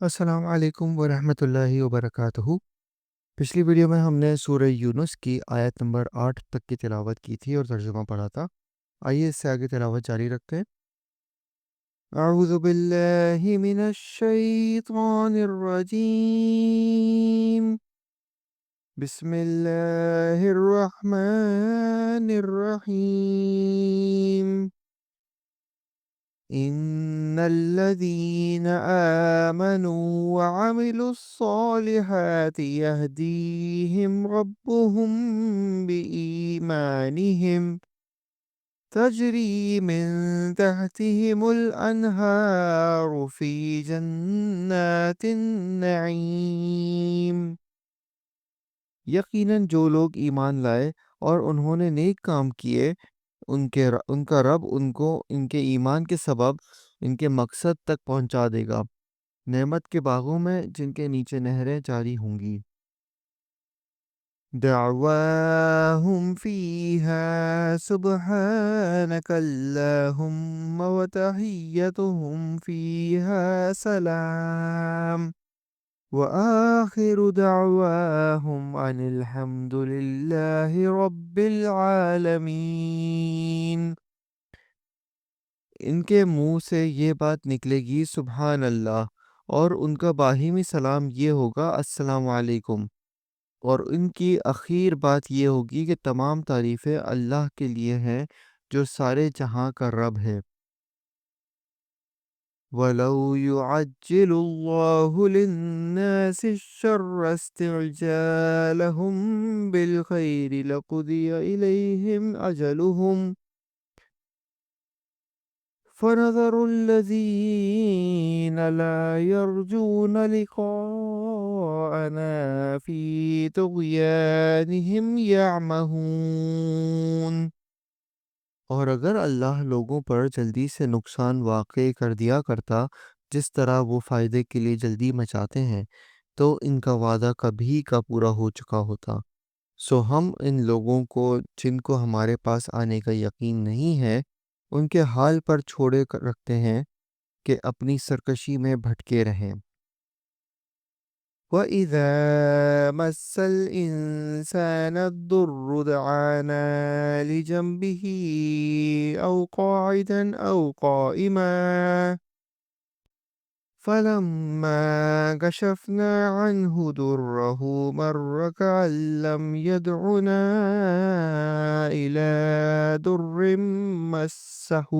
السلام علیکم ورحمۃ اللہ وبرکاتہ۔ پچھلی ویڈیو میں ہم نے سورہ یونس کی آیت نمبر 8 تک کی تلاوت کی تھی اور ترجمہ پڑھا تھا۔ آئیے اس سے آگے تلاوت جاری رکھتے ہیں۔ اعوذ باللہ من الشیطان الرجیم، بسم اللہ الرحمن الرحیم۔ إن الذين آمنوا وعملوا الصالحات يهديهم ربهم بإيمانهم تجري من تحتهم الأنهار في جنات النعيم۔ یقیناً جو لوگ ایمان لائے اور انہوں نے نیک کام کیے، ان کا رب ان کو ان کے ایمان کے سبب ان کے مقصد تک پہنچا دے گا، نعمت کے باغوں میں جن کے نیچے نہریں جاری ہوں گی۔ دعواہم فیہا سبحانک اللہم وتحیتہم فیہا سلام وآخر دعواہم ان الحمد للہ رب العالمین۔ ان کے منہ سے یہ بات نکلے گی سبحان اللہ، اور ان کا باہمی سلام یہ ہوگا السلام علیکم، اور ان کی اخیر بات یہ ہوگی کہ تمام تعریفیں اللہ کے لیے ہیں جو سارے جہاں کا رب ہے۔ وَلَوْ يُعَجِّلُ اللَّهُ لِلنَّاسِ الشَّرَّ اسْتِعْجَالَهُم بِالْخَيْرِ لَقُضِيَ إِلَيْهِمْ أَجَلُهُمْ فَنَذَرُ الَّذِينَ لَا يَرْجُونَ لِقَاءَنَا فِي طُغْيَانِهِمْ يَعْمَهُونَ۔ اور اگر اللہ لوگوں پر جلدی سے نقصان واقع کر دیا کرتا جس طرح وہ فائدے کے لیے جلدی مچاتے ہیں، تو ان کا وعدہ کبھی کا پورا ہو چکا ہوتا۔ سو ہم ان لوگوں کو جن کو ہمارے پاس آنے کا یقین نہیں ہے، ان کے حال پر چھوڑے رکھتے ہیں کہ اپنی سرکشی میں بھٹکے رہیں۔ وَإِذَا مَسَّ الْإِنسَانَ الضُّرُّ دَعَانَا لِجَنبِهِ أَوْ قَاعِدًا أَوْ قَائِمًا فَلَمَّا كَشَفْنَا عَنْهُ ضُرَّهُ مَرَّ كَأَن لَّمْ يَدْعُنَا إِلَى ضُرٍّ مَّسَّهُ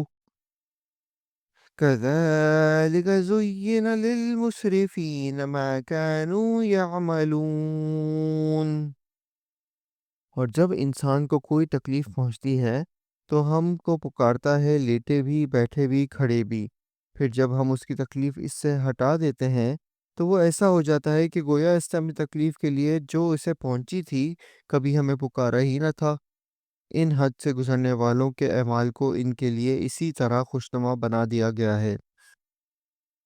كَذَلِكَ زُيِّنَ لِلْمُسْرِفِينَ مَا كَانُوا يَعْمَلُونَ۔ اور جب انسان کو کوئی تکلیف پہنچتی ہے تو ہم کو پکارتا ہے، لیٹے بھی، بیٹھے بھی، کھڑے بھی۔ پھر جب ہم اس کی تکلیف اس سے ہٹا دیتے ہیں تو وہ ایسا ہو جاتا ہے کہ گویا اس نے اپنی تکلیف کے لیے جو اسے پہنچی تھی کبھی ہمیں پکارا ہی نہ تھا۔ ان حد سے گزرنے والوں کے اعمال کو ان کے لیے اسی طرح خوشنما بنا دیا گیا ہے۔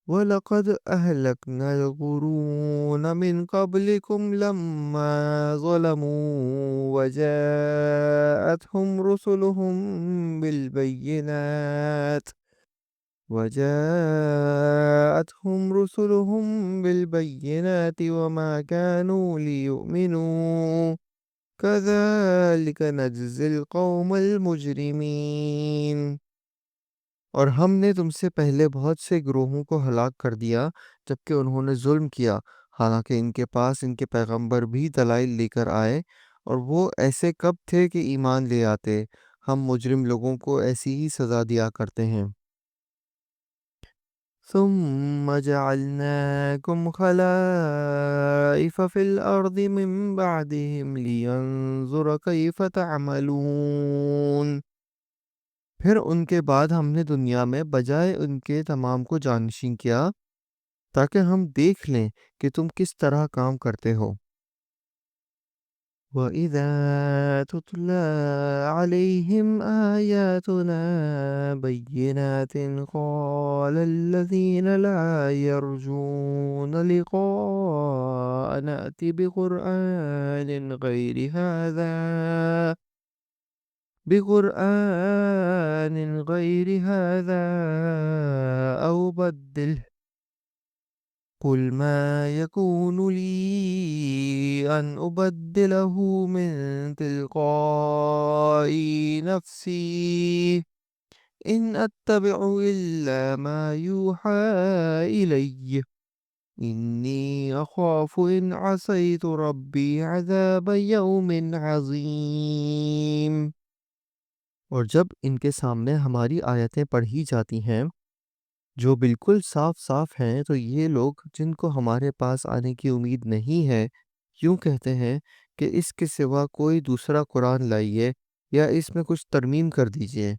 وَلَقَدْ أَهْلَكْنَا الْقُرُونَ مِنْ قَبْلِكُمْ لَمَّا ظَلَمُوا وَجَاءَتْهُمْ رُسُلُهُم بِالْبَيِّنَاتِ وَمَا كَانُوا لِيُؤْمِنُوا كَذَلِكَ نَجْزِي الْقَوْمَ الْمُجْرِمِينَ۔ اور ہم نے تم سے پہلے بہت سے گروہوں کو ہلاک کر دیا جبکہ انہوں نے ظلم کیا، حالانکہ ان کے پاس ان کے پیغمبر بھی دلائل لے کر آئے، اور وہ ایسے کب تھے کہ ایمان لے آتے۔ ہم مجرم لوگوں کو ایسی ہی سزا دیا کرتے ہیں۔ ثُمَّ جَعَلْنَاكُمْ خَلَائِفَ فِي الْأَرْضِ مِن بَعْدِهِمْ لِيَنظُرَ كَيْفَ تَعْمَلُونَ۔ پھر ان کے بعد ہم نے دنیا میں بجائے ان کے تمام کو جانشین کیا تاکہ ہم دیکھ لیں کہ تم کس طرح کام کرتے ہو۔ وَإِذَا تُتْلَى عَلَيْهِمْ آيَاتُنَا بَيِّنَاتٍ قَالَ الَّذِينَ لَا يَرْجُونَ لِقَاءَنَا ائْتِ بِقُرْآنٍ غَيْرِ هَذَا أَوْ بَدِّلْهُ قل ما يكون لي أن أبدله من تلقاء نفسي إن أتبع إلا ما يوحى إلي إني أخاف إن عصيت ربي عذاب يوم عظيم۔ اور جب ان کے سامنے ہماری آیتیں پڑھی جاتی ہیں جو بالکل صاف صاف ہیں تو یہ لوگ جن کو ہمارے پاس آنے کی امید نہیں ہے یوں کہتے ہیں کہ اس کے سوا کوئی دوسرا قرآن لائیے یا اس میں کچھ ترمیم کر دیجئے۔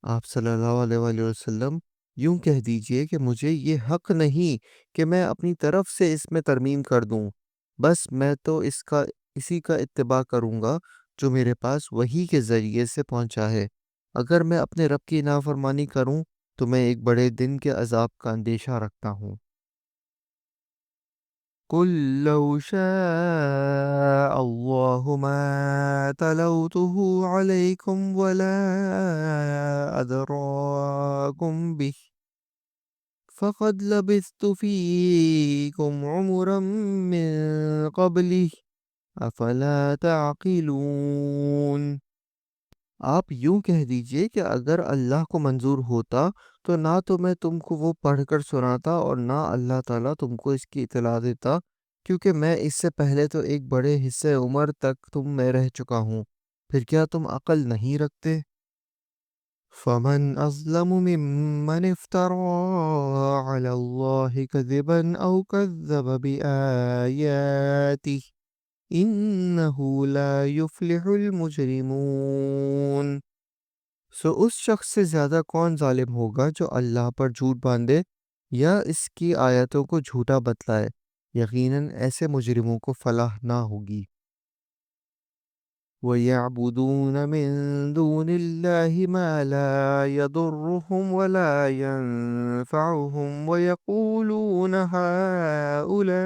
آپ صلی اللہ علیہ وآلہ وسلم یوں کہہ دیجئے کہ مجھے یہ حق نہیں کہ میں اپنی طرف سے اس میں ترمیم کر دوں، بس میں تو اسی کا اتباع کروں گا جو میرے پاس وحی کے ذریعے سے پہنچا ہے۔ اگر میں اپنے رب کی نافرمانی کروں تو میں ایک بڑے دن کے عذاب کا اندیشہ رکھتا ہوں۔ قُل لَّوْ شَاءَ اللَّهُ مَا تَلَوْتُهُ عَلَيْكُمْ وَلَا أَدْرَاكُمْ بِهِ فَقَدْ لَبِثْتُ فِيكُمْ عُمُرًا مِّن قَبْلِهِ أَفَلَا تَعْقِلُونَ۔ آپ یوں کہہ دیجئے کہ اگر اللہ کو منظور ہوتا تو نہ تو میں تم کو وہ پڑھ کر سناتا اور نہ اللہ تعالیٰ تم کو اس کی اطلاع دیتا، کیونکہ میں اس سے پہلے تو ایک بڑے حصے عمر تک تم میں رہ چکا ہوں، پھر کیا تم عقل نہیں رکھتے؟ فَمَنْ أَظْلَمُ مِمَّنِ افْتَرَىٰ عَلَى اللَّهِ كَذِبًا أَوْ كَذَّبَ بِآيَاتِهِ إِنَّهُ لَا يُفْلِحُ الْمُجْرِمُونَ۔ سو اس شخص سے زیادہ کون ظالم ہوگا جو اللہ پر جھوٹ باندھے یا اس کی آیتوں کو جھوٹا بتلائے؟ یقیناً ایسے مجرموں کو فلاح نہ ہوگی۔ وَيَعْبُدُونَ مِن دُونِ اللَّهِ مَا لَا يَضُرُّهُمْ وَلَا يَنفَعُهُمْ وَيَقُولُونَ هَٰؤُلَاءِ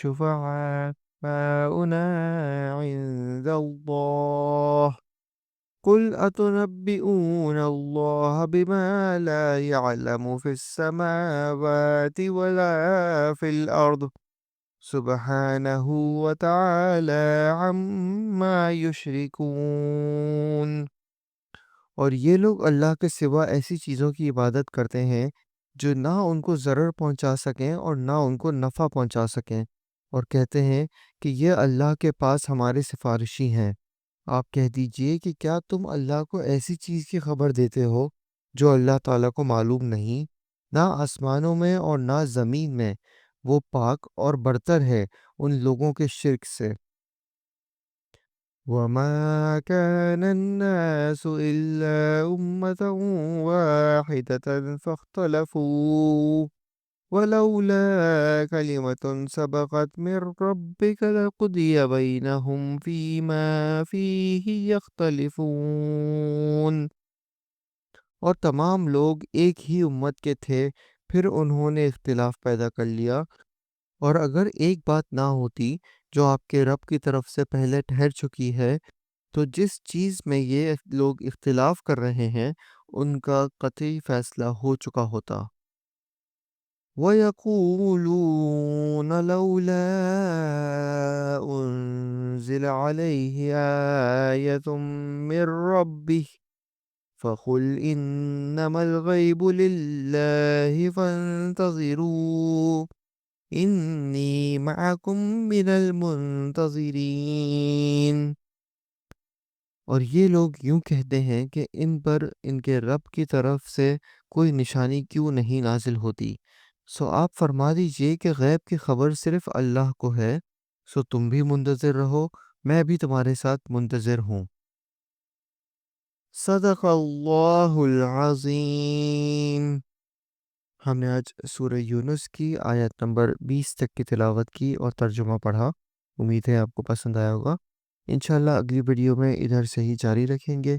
شُفَعَاؤُنَا عِندَ اللَّهِ قُلْ أَتُنَبِّئُونَ اللَّهَ بِمَا لَا يَعْلَمُ فِي السَّمَاوَاتِ وَلَا فِي الْأَرْضِ سُبْحَانَهُ وَتَعَالَىٰ عَمَّا يُشْرِكُونَ۔ اور یہ لوگ اللہ کے سوا ایسی چیزوں کی عبادت کرتے ہیں جو نہ ان کو ضرر پہنچا سکیں اور نہ ان کو نفع پہنچا سکیں، اور کہتے ہیں کہ یہ اللہ کے پاس ہمارے سفارشی ہیں۔ آپ کہہ دیجئے کہ کیا تم اللہ کو ایسی چیز کی خبر دیتے ہو جو اللہ تعالیٰ کو معلوم نہیں؟ نہ آسمانوں میں اور نہ زمین میں، وہ پاک اور برتر ہے ان لوگوں کے شرک سے۔ وَمَا كَانَ النَّاسُ إِلَّا أُمَّةً وَاحِدَةً فَاخْتَلَفُوا وَلَوْلَا كَلِمَةٌ سَبَقَتْ مِن رَّبِّكَ لَقُضِيَ بَيْنَهُمْ فِيمَا فِيهِ يَخْتَلِفُونَ۔ اور تمام لوگ ایک ہی امت کے تھے، پھر انہوں نے اختلاف پیدا کر لیا، اور اگر ایک بات نہ ہوتی جو آپ کے رب کی طرف سے پہلے ٹھہر چکی ہے تو جس چیز میں یہ لوگ اختلاف کر رہے ہیں ان کا قطعی فیصلہ ہو چکا ہوتا۔ وَيَقُولُونَ لَوْلَا أُنزِلَ عَلَيْهِ آيَةٌ مِّن رَّبِّهِ فَقُلْ إِنَّمَا الْغَيْبُ لِلَّهِ فَانتَظِرُوا إِنِّي مَعَكُم مِّنَ الْمُنتَظِرِينَ۔ اور یہ لوگ یوں کہتے ہیں کہ ان پر ان کے رب کی طرف سے کوئی نشانی کیوں نہیں نازل ہوتی؟ سو آپ فرما دیجئے کہ غیب کی خبر صرف اللہ کو ہے، سو تم بھی منتظر رہو، میں بھی تمہارے ساتھ منتظر ہوں۔ صدق اللہ العظیم۔ ہم نے آج سورہ یونس کی آیت نمبر 20 تک کی تلاوت کی اور ترجمہ پڑھا۔ امید ہے آپ کو پسند آیا ہوگا۔ انشاءاللہ اگلی ویڈیو میں ادھر سے ہی جاری رکھیں گے۔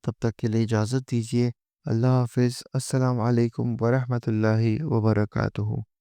تب تک کے لیے اجازت دیجیے۔ اللہ حافظ۔ السلام علیکم ورحمۃ اللہ وبرکاتہ۔